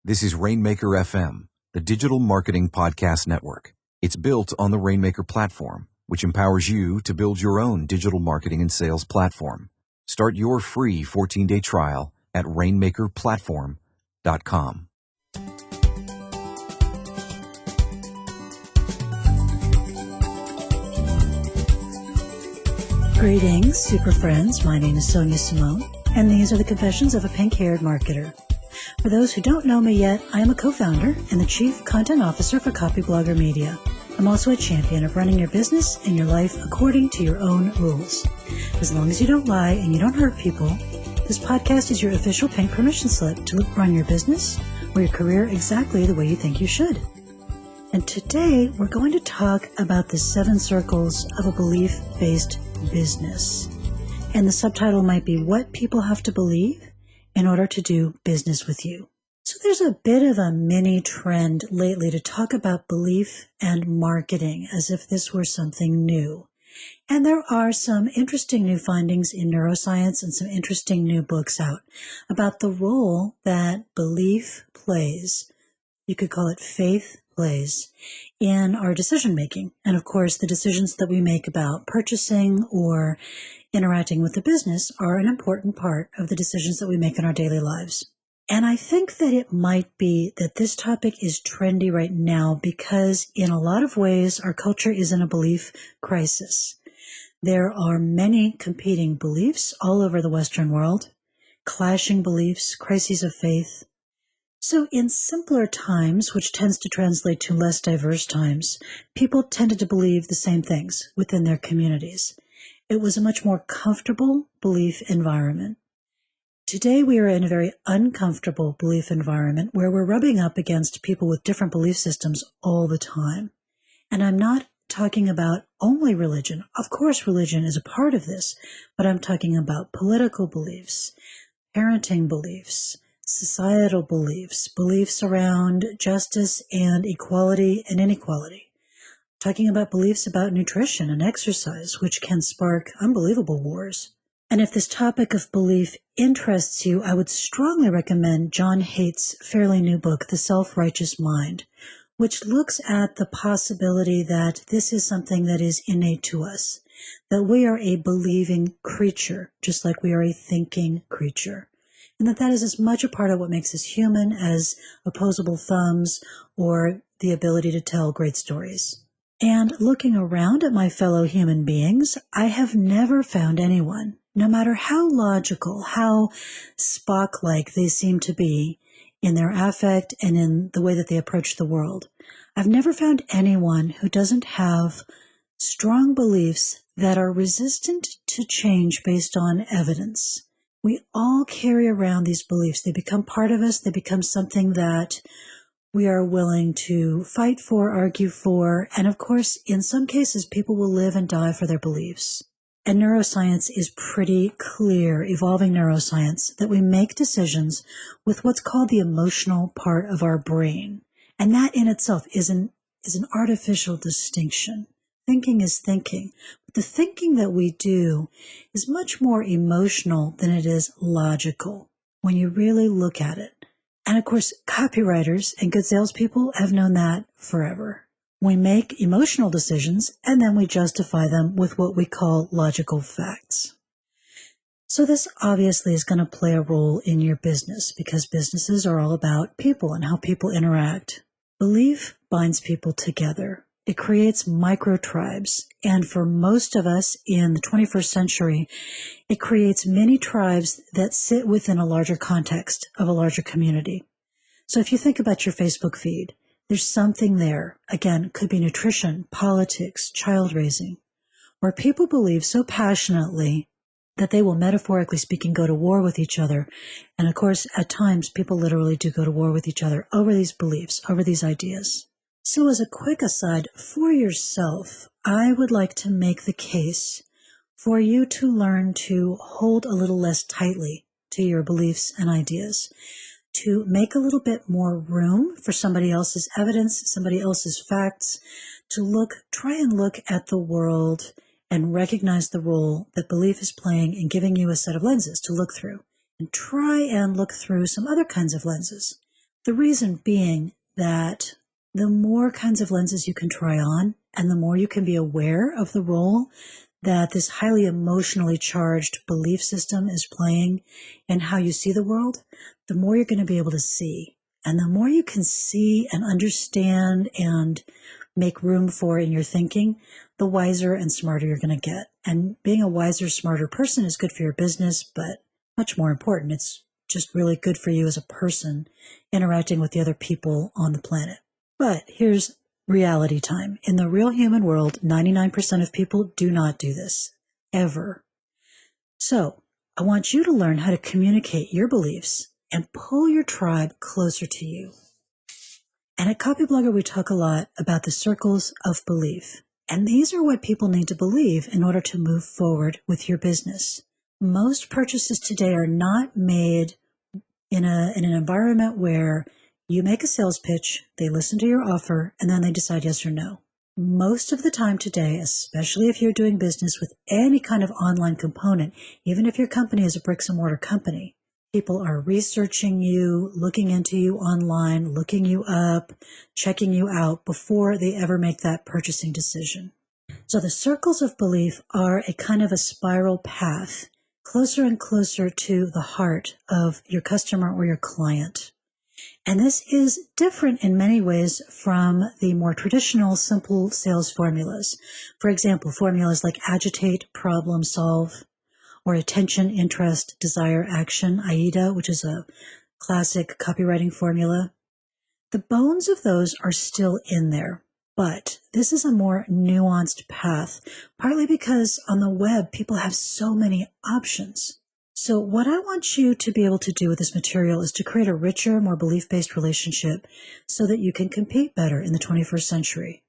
This is Rainmaker FM, the digital marketing podcast network. It's built on the Rainmaker platform, which empowers you to build your own digital marketing and sales platform. Start your free 14-day trial at rainmakerplatform.com. Greetings, super friends. My name is Sonia Simone, and these are the confessions of a pink-haired marketer. For those who don't know me yet, I am a co-founder and the Chief Content Officer for Copyblogger Media. I'm also a champion of running your business and your life according to your own rules. As long as you don't lie and you don't hurt people, this podcast is your official pink permission slip to run your business or your career exactly the way you think you should. And today, we're going to talk about the 7 circles of a belief-based business. And the subtitle might be What People Have to Believe in Order to Do Business with You. So there's a bit of a mini trend lately to talk about belief and marketing as if this were something new. And there are some interesting new findings in neuroscience and some interesting new books out about the role that belief plays. You could call it faith plays in our decision making. And of course, the decisions that we make about purchasing or interacting with the business are an important part of the decisions that we make in our daily lives. And I think that it might be that this topic is trendy right now because in a lot of ways, our culture is in a belief crisis. There are many competing beliefs all over the Western world, clashing beliefs, crises of faith. So in simpler times, which tends to translate to less diverse times, people tended to believe the same things within their communities. It was a much more comfortable belief environment. Today, we are in a very uncomfortable belief environment where we're rubbing up against people with different belief systems all the time. And I'm not talking about only religion. Of course, religion is a part of this, but I'm talking about political beliefs, parenting beliefs, societal beliefs, beliefs around justice and equality and inequality. Talking about beliefs about nutrition and exercise, which can spark unbelievable wars. And if this topic of belief interests you, I would strongly recommend John Haidt's fairly new book, The Self-Righteous Mind, which looks at the possibility that this is something that is innate to us, that we are a believing creature, just like we are a thinking creature, and that is as much a part of what makes us human as opposable thumbs or the ability to tell great stories. And looking around at my fellow human beings, I have never found anyone, no matter how logical, how Spock-like they seem to be in their affect and in the way that they approach the world, I've never found anyone who doesn't have strong beliefs that are resistant to change based on evidence. We all carry around these beliefs. They become part of us. They become something that we are willing to fight for, argue for, and of course, in some cases, people will live and die for their beliefs. And neuroscience is pretty clear, evolving neuroscience, that we make decisions with what's called the emotional part of our brain. And that in itself is an artificial distinction. Thinking is thinking. But the thinking that we do is much more emotional than it is logical when you really look at it. And of course, copywriters and good salespeople have known that forever. We make emotional decisions and then we justify them with what we call logical facts. So this obviously is going to play a role in your business because businesses are all about people and how people interact. Belief binds people together. It creates micro-tribes. And for most of us in the 21st century, it creates many tribes that sit within a larger context of a larger community. So if you think about your Facebook feed, there's something there. Again, it could be nutrition, politics, child raising, where people believe so passionately that they will, metaphorically speaking, go to war with each other. And of course, at times, people literally do go to war with each other over these beliefs, over these ideas. So as a quick aside, for yourself, I would like to make the case for you to learn to hold a little less tightly to your beliefs and ideas, to make a little bit more room for somebody else's evidence, somebody else's facts, to try and look at the world and recognize the role that belief is playing in giving you a set of lenses to look through, and try and look through some other kinds of lenses. The reason being that the more kinds of lenses you can try on and the more you can be aware of the role that this highly emotionally charged belief system is playing in how you see the world, the more you're going to be able to see. And the more you can see and understand and make room for in your thinking, the wiser and smarter you're going to get. And being a wiser, smarter person is good for your business, but much more important, it's just really good for you as a person interacting with the other people on the planet. But here's reality time. In the real human world, 99% of people do not do this, ever. So I want you to learn how to communicate your beliefs and pull your tribe closer to you. And at Copyblogger, we talk a lot about the circles of belief. And these are what people need to believe in order to move forward with your business. Most purchases today are not made in an environment where you make a sales pitch, they listen to your offer, and then they decide yes or no. Most of the time today, especially if you're doing business with any kind of online component, even if your company is a bricks and mortar company, people are researching you, looking into you online, looking you up, checking you out before they ever make that purchasing decision. So the circles of belief are a kind of a spiral path closer and closer to the heart of your customer or your client. And this is different in many ways from the more traditional simple sales formulas. For example, formulas like agitate, problem, solve, or attention, interest, desire, action, AIDA, which is a classic copywriting formula. The bones of those are still in there, but this is a more nuanced path, partly because on the web, people have so many options. So what I want you to be able to do with this material is to create a richer, more belief-based relationship so that you can compete better in the 21st century.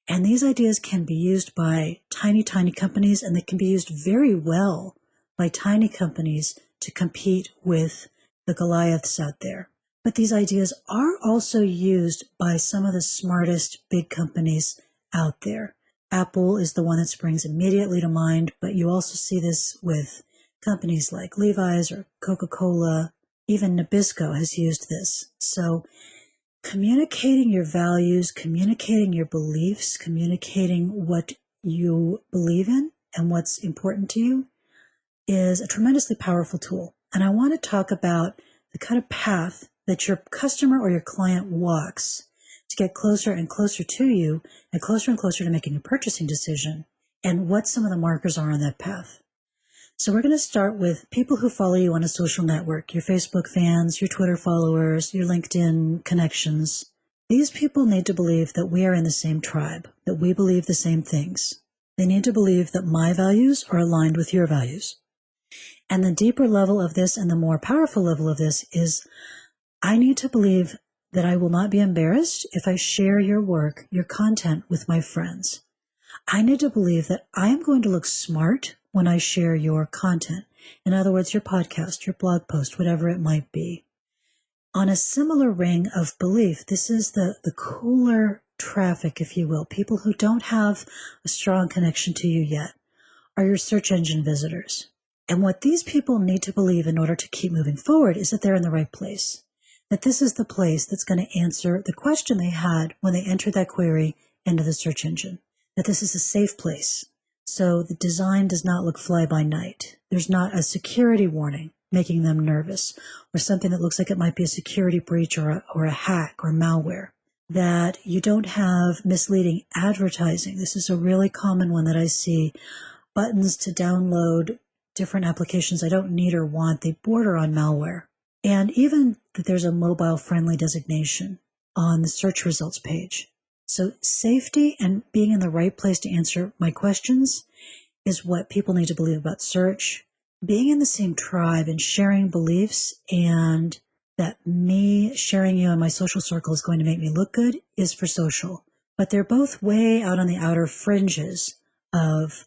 And these ideas can be used by tiny, tiny companies, and they can be used very well by tiny companies to compete with the Goliaths out there. But these ideas are also used by some of the smartest big companies out there. Apple is the one that springs immediately to mind, but you also see this with companies like Levi's or Coca-Cola. Even Nabisco has used this. So communicating your values, communicating your beliefs, communicating what you believe in and what's important to you is a tremendously powerful tool. And I want to talk about the kind of path that your customer or your client walks to get closer and closer to you and closer to making a purchasing decision, and what some of the markers are on that path. So we're going to start with people who follow you on a social network, your Facebook fans, your Twitter followers, your LinkedIn connections. These people need to believe that we are in the same tribe, that we believe the same things. They need to believe that my values are aligned with your values. And the deeper level of this and the more powerful level of this is I need to believe that I will not be embarrassed if I share your work, your content with my friends. I need to believe that I am going to look smart when I share your content. In other words, your podcast, your blog post, whatever it might be. On a similar ring of belief, this is the cooler traffic, if you will, people who don't have a strong connection to you yet, are your search engine visitors. And what these people need to believe in order to keep moving forward is that they're in the right place, that this is the place that's going to answer the question they had when they entered that query into the search engine, that this is a safe place. So the design does not look fly by night. There's not a security warning making them nervous, or something that looks like it might be a security breach or a hack or malware, that you don't have misleading advertising. This is a really common one that I see, buttons to download different applications I don't need or want. They border on malware. And even that there's a mobile-friendly designation on the search results page. So safety and being in the right place to answer my questions is what people need to believe about search. Being in the same tribe and sharing beliefs, and that me sharing you in my social circle is going to make me look good is for social. But they're both way out on the outer fringes of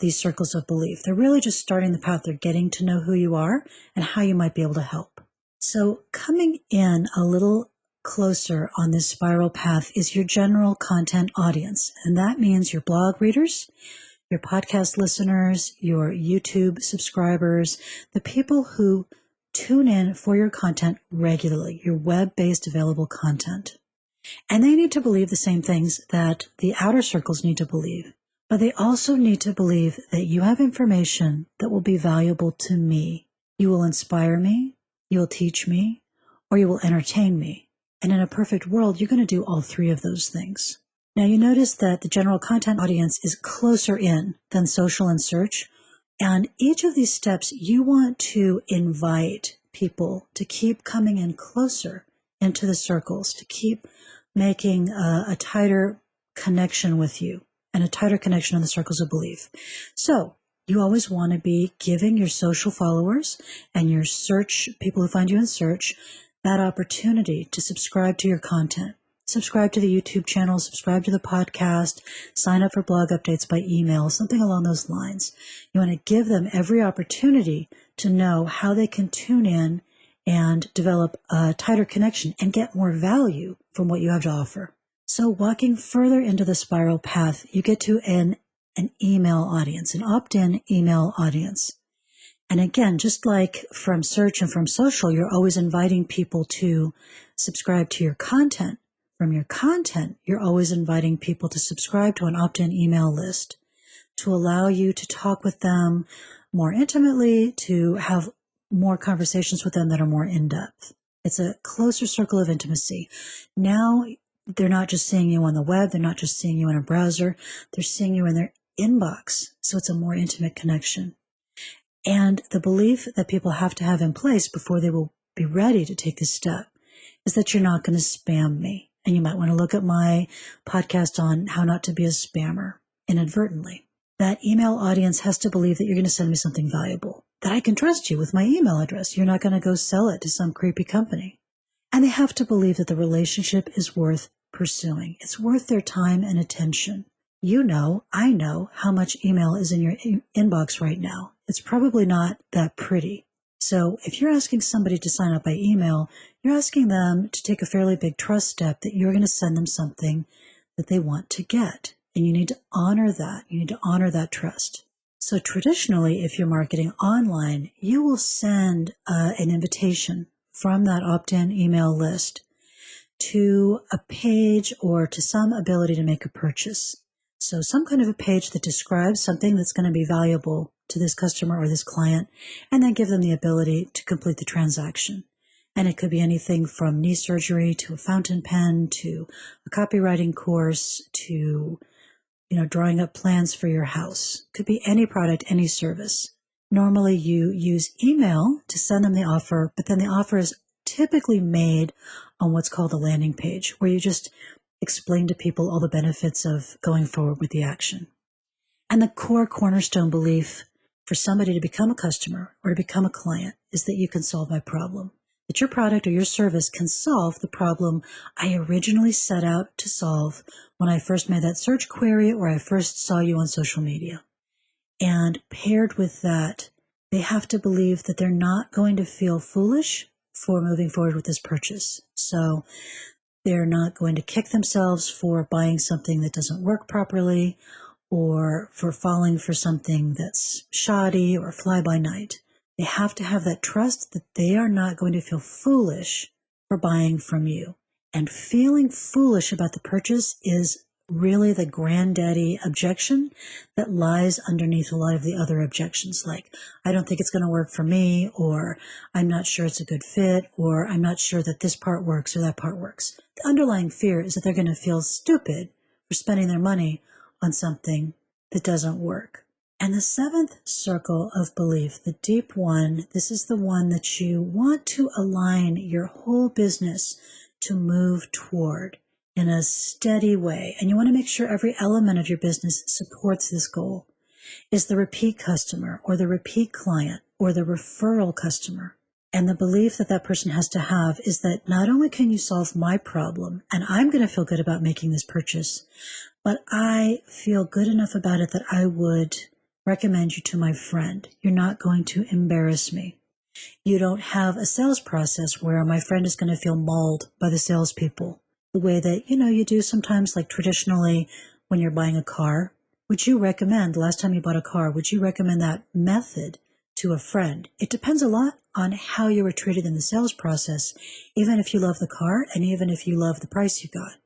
these circles of belief. They're really just starting the path. They're getting to know who you are and how you might be able to help. So coming in a little closer on this spiral path is your general content audience. And that means your blog readers, your podcast listeners, your YouTube subscribers, the people who tune in for your content regularly, your web-based available content. And they need to believe the same things that the outer circles need to believe. But they also need to believe that you have information that will be valuable to me. You will inspire me, you will teach me, or you will entertain me. And in a perfect world, you're going to do all three of those things. Now, you notice that the general content audience is closer in than social and search. And each of these steps, you want to invite people to keep coming in closer into the circles, to keep making a tighter connection with you and a tighter connection in the circles of belief. So you always want to be giving your social followers and your search, people who find you in search, that opportunity to subscribe to your content. Subscribe to the YouTube channel, subscribe to the podcast, sign up for blog updates by email, something along those lines. You want to give them every opportunity to know how they can tune in and develop a tighter connection and get more value from what you have to offer. So walking further into the spiral path, you get to an email audience, an opt-in email audience. And again, just like from search and from social, you're always inviting people to subscribe to your content. From your content, you're always inviting people to subscribe to an opt-in email list to allow you to talk with them more intimately, to have more conversations with them that are more in-depth. It's a closer circle of intimacy. Now, they're not just seeing you on the web. They're not just seeing you in a browser. They're seeing you in their inbox. So it's a more intimate connection. And the belief that people have to have in place before they will be ready to take this step is that you're not going to spam me. And you might want to look at my podcast on how not to be a spammer inadvertently. That email audience has to believe that you're going to send me something valuable, that I can trust you with my email address. You're not going to go sell it to some creepy company. And they have to believe that the relationship is worth pursuing. It's worth their time and attention. You know, I know how much email is in your inbox right now. It's probably not that pretty. So if you're asking somebody to sign up by email, you're asking them to take a fairly big trust step that you're going to send them something that they want to get. And you need to honor that. You need to honor that trust. So traditionally, if you're marketing online, you will send an invitation from that opt-in email list to a page or to some ability to make a purchase. So some kind of a page that describes something that's going to be valuable to this customer or this client, and then give them the ability to complete the transaction. And it could be anything from knee surgery to a fountain pen to a copywriting course to, drawing up plans for your house. Could be any product, any service. Normally you use email to send them the offer, but then the offer is typically made on what's called a landing page, where you just explain to people all the benefits of going forward with the action. And the core cornerstone belief for somebody to become a customer or to become a client is that you can solve my problem, that your product or your service can solve the problem I originally set out to solve when I first made that search query or I first saw you on social media. And paired with that, they have to believe that they're not going to feel foolish for moving forward with this purchase. So they're not going to kick themselves for buying something that doesn't work properly or for falling for something that's shoddy or fly by night. They have to have that trust that they are not going to feel foolish for buying from you. And feeling foolish about the purchase is really the granddaddy objection that lies underneath a lot of the other objections, like, I don't think it's going to work for me, or I'm not sure it's a good fit, or I'm not sure that this part works or that part works. The underlying fear is that they're going to feel stupid for spending their money on something that doesn't work. And the seventh circle of belief, the deep one, this is the one that you want to align your whole business to move toward in a steady way. And you want to make sure every element of your business supports this goal, is the repeat customer or the repeat client or the referral customer. And the belief that that person has to have is that not only can you solve my problem, and I'm going to feel good about making this purchase, but I feel good enough about it that I would recommend you to my friend. You're not going to embarrass me. You don't have a sales process where my friend is going to feel mauled by the salespeople the way that, you do sometimes, like traditionally when you're buying a car. Would you recommend, last time you bought a car, would you recommend that method to a friend. It depends a lot on how you were treated in the sales process, even if you love the car and even if you love the price you got.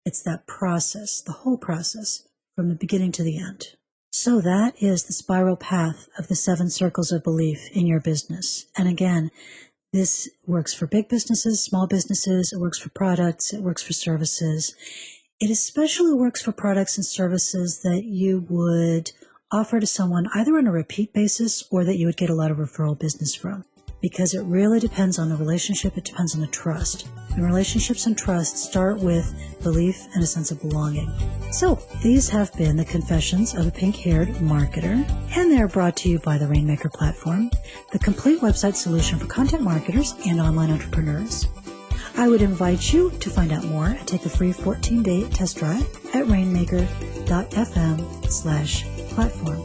It's that process, the whole process, from the beginning to the end. So that is the spiral path of the 7 circles of belief in your business. And again, this works for big businesses, small businesses, it works for products, it works for services. It especially works for products and services that you would offer to someone either on a repeat basis or that you would get a lot of referral business from. Because it really depends on the relationship, it depends on the trust. And relationships and trust start with belief and a sense of belonging. So, these have been the confessions of a pink-haired marketer, and they are brought to you by the Rainmaker platform, the complete website solution for content marketers and online entrepreneurs. I would invite you to find out more and take a free 14-day test drive at rainmaker.fm/platform.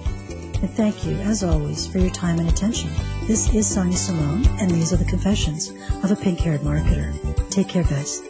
And thank you, as always, for your time and attention. This is Sonia Simone, and these are the confessions of a pink-haired marketer. Take care, guys.